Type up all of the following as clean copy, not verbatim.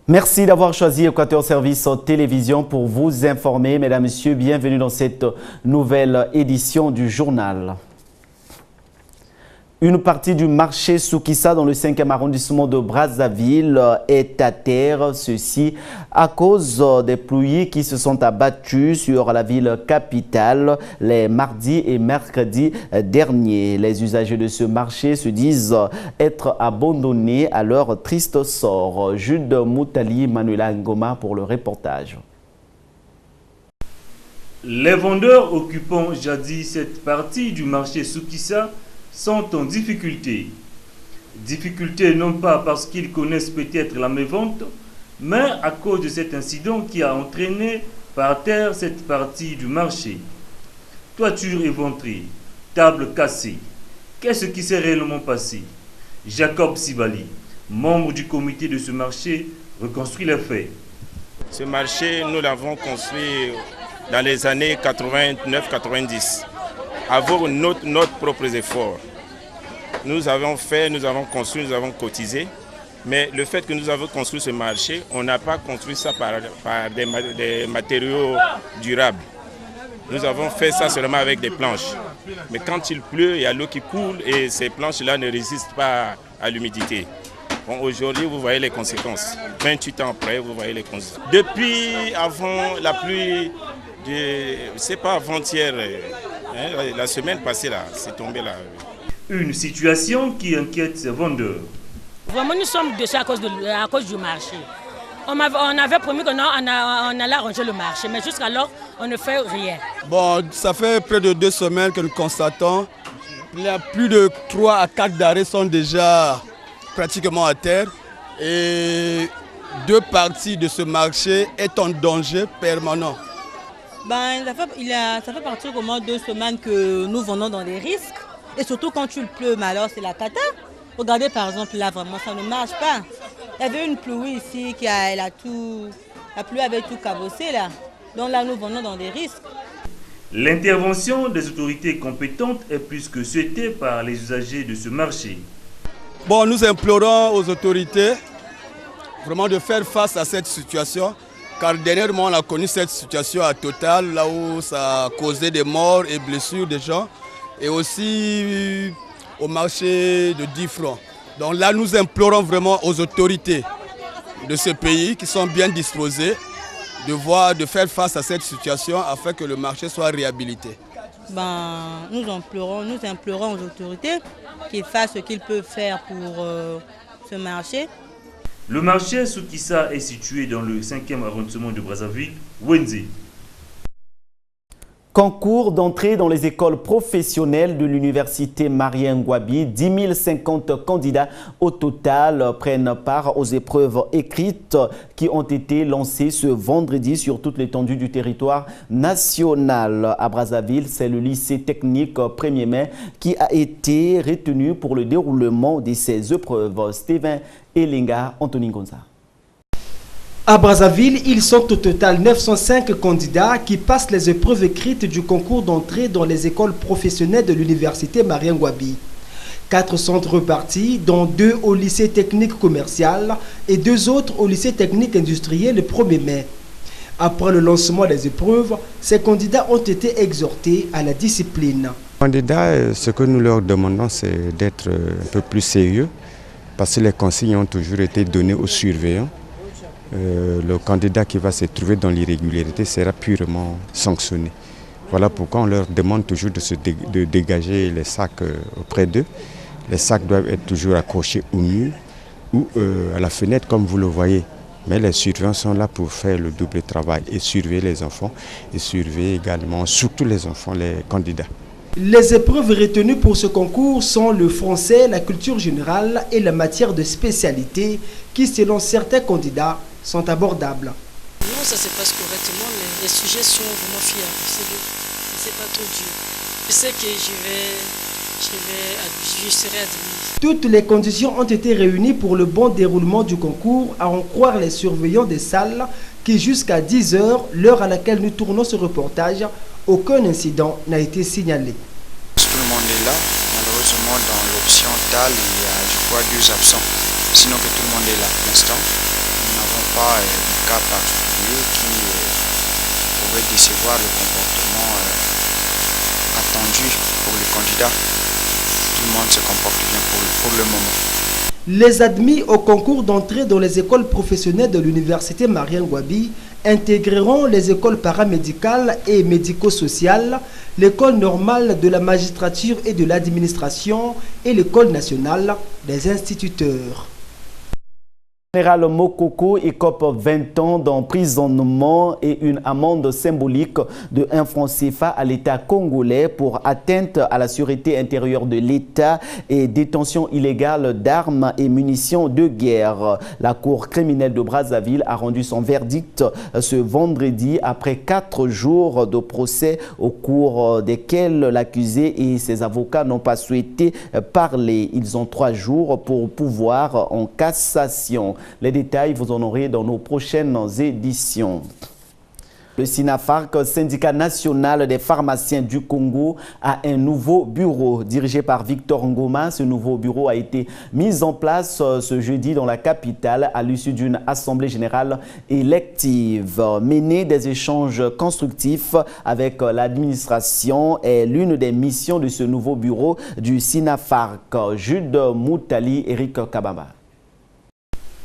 Merci d'avoir choisi Équateur Service Télévision pour vous informer. Mesdames, Messieurs, bienvenue dans cette nouvelle édition du journal. Une partie du marché Soukissa dans le 5e arrondissement de Brazzaville est à terre. Ceci à cause des pluies qui se sont abattues sur la ville capitale les mardis et mercredis derniers. Les usagers de ce marché se disent être abandonnés à leur triste sort. Jude Moutali, Manuela Ngoma pour le reportage. Les vendeurs occupant jadis cette partie du marché Soukissa sont en difficulté. Difficulté non pas parce qu'ils connaissent peut-être la mévente, mais à cause de cet incident qui a entraîné par terre cette partie du marché. Toiture éventrée, table cassée. Qu'est-ce qui s'est réellement passé? Jacob Sibali, membre du comité de ce marché, reconstruit les faits. Ce marché, nous l'avons construit dans les années 89-90. Avoir notre propre effort. Nous avons construit, nous avons cotisé, mais le fait que nous avons construit ce marché, on n'a pas construit ça par des matériaux durables. Nous avons fait ça seulement avec des planches. Mais quand il pleut, il y a l'eau qui coule et ces planches-là ne résistent pas à l'humidité. Bon, aujourd'hui, vous voyez les conséquences. 28 ans après, vous voyez les conséquences. Depuis avant la pluie, c'est pas avant-hier, la semaine passée, là, c'est tombé là. Une situation qui inquiète ces vendeurs. Vraiment, nous sommes dessus à cause du marché. On avait promis qu'on allait arranger le marché, mais jusqu'alors, on ne fait rien. Bon, ça fait près de 2 semaines que nous constatons. Il y a plus de 3 à 4 d'arrêts sont déjà pratiquement à terre. Et 2 parties de ce marché est en danger permanent. Ben, ça fait partir au moins 2 semaines que nous vendons dans des risques. Et surtout quand il pleut, mais alors c'est la cata. Regardez par exemple là, vraiment ça ne marche pas. Il y avait une pluie ici, la pluie avait tout cabossé là. Donc là nous vendons dans des risques. L'intervention des autorités compétentes est plus que souhaitée par les usagers de ce marché. Bon, nous implorons aux autorités vraiment de faire face à cette situation. Car dernièrement, on a connu cette situation à Total, là où ça a causé des morts et blessures des gens. Et aussi au marché de Difron. Donc là, nous implorons vraiment aux autorités de ce pays qui sont bien disposées de faire face à cette situation afin que le marché soit réhabilité. Nous implorons aux autorités qu'ils fassent ce qu'ils peuvent faire pour ce marché. Le marché Soukissa est situé dans le 5e arrondissement de Brazzaville, Wenze. Concours d'entrée dans les écoles professionnelles de l'université Marien Ngouabi. 10 050 candidats au total prennent part aux épreuves écrites qui ont été lancées ce vendredi sur toute l'étendue du territoire national. À Brazzaville, c'est le lycée technique 1er mai qui a été retenu pour le déroulement de ces épreuves. Steven Elinga, Anthony Gonza. À Brazzaville, ils sont au total 905 candidats qui passent les épreuves écrites du concours d'entrée dans les écoles professionnelles de l'université Marien Ngouabi. 4 centres repartis, dont 2 au lycée technique commercial et 2 autres au lycée technique industriel le 1er mai. Après le lancement des épreuves, ces candidats ont été exhortés à la discipline. Les candidats, ce que nous leur demandons, c'est d'être un peu plus sérieux parce que les consignes ont toujours été données aux surveillants. Le candidat qui va se trouver dans l'irrégularité sera purement sanctionné. Voilà pourquoi on leur demande toujours de dégager les sacs auprès d'eux. Les sacs doivent être toujours accrochés au mur ou à la fenêtre comme vous le voyez. Mais les surveillants sont là pour faire le double travail et surveiller les enfants et surveiller également, surtout les enfants, les candidats. Les épreuves retenues pour ce concours sont le français, la culture générale et la matière de spécialité qui, selon certains candidats, sont abordables. Non, ça se passe correctement, les sujets sont vraiment fiables. C'est pas trop dur. Je sais que je serai admise. Toutes les conditions ont été réunies pour le bon déroulement du concours, à en croire les surveillants des salles qui, jusqu'à 10 h, l'heure à laquelle nous tournons ce reportage, aucun incident n'a été signalé. Tout le monde est là. Malheureusement, dans l'option TAL, il y a, je crois, 2 absents. Sinon que tout le monde est là pour l'instant. nous n'avons pas de cas particulier qui pouvait décevoir le comportement attendu pour les candidats. Tout le monde se comporte bien pour le moment. Les admis au concours d'entrée dans les écoles professionnelles de l'université Marien Ngouabi intégreront les écoles paramédicales et médico-sociales, l'école normale de la magistrature et de l'administration et l'école nationale des instituteurs. Le général Mokoko écope 20 ans d'emprisonnement et une amende symbolique de 1 franc CFA à l'État congolais pour atteinte à la sûreté intérieure de l'État et détention illégale d'armes et munitions de guerre. La Cour criminelle de Brazzaville a rendu son verdict ce vendredi après 4 jours de procès au cours desquels l'accusé et ses avocats n'ont pas souhaité parler. Ils ont 3 jours pour pouvoir en cassation. Les détails, vous en aurez dans nos prochaines éditions. Le SINAFARC, syndicat national des pharmaciens du Congo, a un nouveau bureau dirigé par Victor Ngoma. Ce nouveau bureau a été mis en place ce jeudi dans la capitale à l'issue d'une assemblée générale élective. Mener des échanges constructifs avec l'administration est l'une des missions de ce nouveau bureau du SINAFARC. Jude Moutali, Eric Kabamba.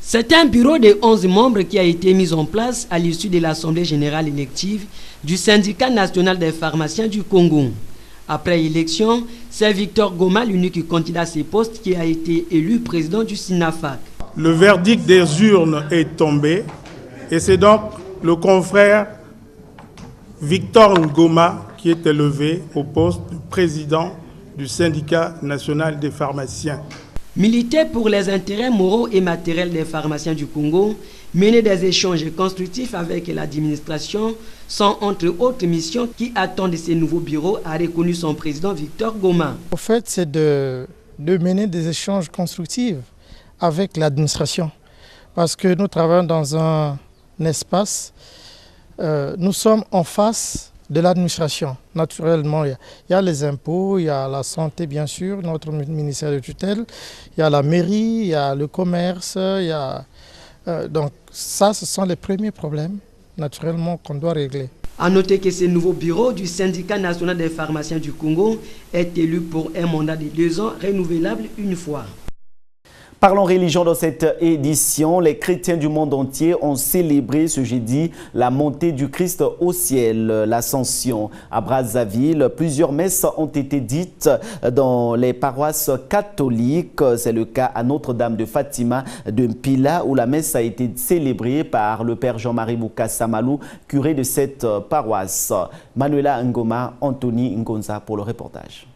C'est un bureau de 11 membres qui a été mis en place à l'issue de l'Assemblée générale élective du syndicat national des pharmaciens du Congo. Après élection, c'est Victor Ngoma, l'unique candidat à ce poste, qui a été élu président du SINAFAC. Le verdict des urnes est tombé et c'est donc le confrère Victor Ngoma qui est élevé au poste de président du syndicat national des pharmaciens. Militer pour les intérêts moraux et matériels des pharmaciens du Congo, mener des échanges constructifs avec l'administration sont entre autres missions qui attendent ces nouveaux bureaux, a reconnu son président Victor Ngoma. En fait, c'est de mener des échanges constructifs avec l'administration parce que nous travaillons dans un espace, nous sommes en face de l'administration. Naturellement, il y a les impôts, il y a la santé bien sûr, notre ministère de tutelle, il y a la mairie, il y a le commerce, donc ça, ce sont les premiers problèmes naturellement qu'on doit régler. A noter que ce nouveau bureau du syndicat national des pharmaciens du Congo est élu pour un mandat de 2 ans renouvelable une fois. Parlons religion dans cette édition. Les chrétiens du monde entier ont célébré ce jeudi la montée du Christ au ciel, l'ascension. À Brazzaville, plusieurs messes ont été dites dans les paroisses catholiques. C'est le cas à Notre-Dame de Fatima de Mpila où la messe a été célébrée par le père Jean-Marie Boukassa Malou, curé de cette paroisse. Manuela Ngoma, Anthony Ngonza pour le reportage.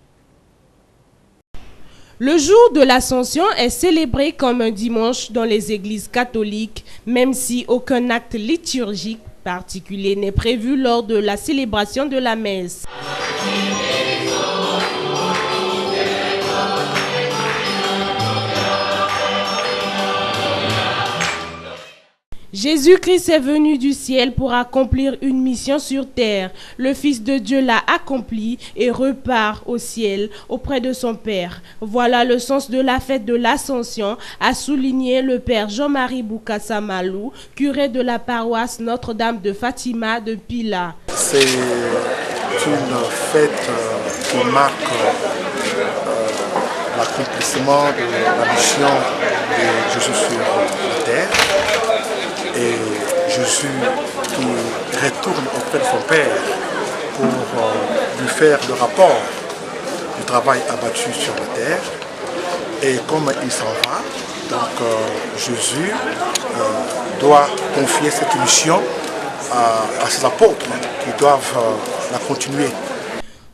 Le jour de l'Ascension est célébré comme un dimanche dans les églises catholiques, même si aucun acte liturgique particulier n'est prévu lors de la célébration de la messe. Jésus-Christ est venu du ciel pour accomplir une mission sur terre. Le Fils de Dieu l'a accompli et repart au ciel auprès de son Père. Voilà le sens de la fête de l'Ascension, a souligné le Père Jean-Marie Boukassa Malou, curé de la paroisse Notre-Dame de Fatima de Mpila. C'est une fête qui marque l'accomplissement de la mission de Jésus sur la terre. Et Jésus qui retourne auprès de son Père pour lui faire le rapport du travail abattu sur la terre. Et comme il s'en va, donc Jésus doit confier cette mission à ses apôtres qui doivent la continuer.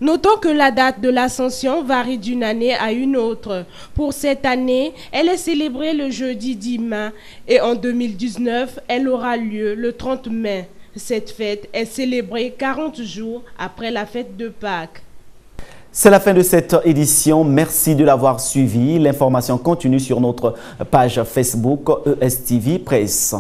Notons que la date de l'Ascension varie d'une année à une autre. Pour cette année, elle est célébrée le jeudi 10 mai et en 2019, elle aura lieu le 30 mai. Cette fête est célébrée 40 jours après la fête de Pâques. C'est la fin de cette édition. Merci de l'avoir suivi. L'information continue sur notre page Facebook ESTV Presse.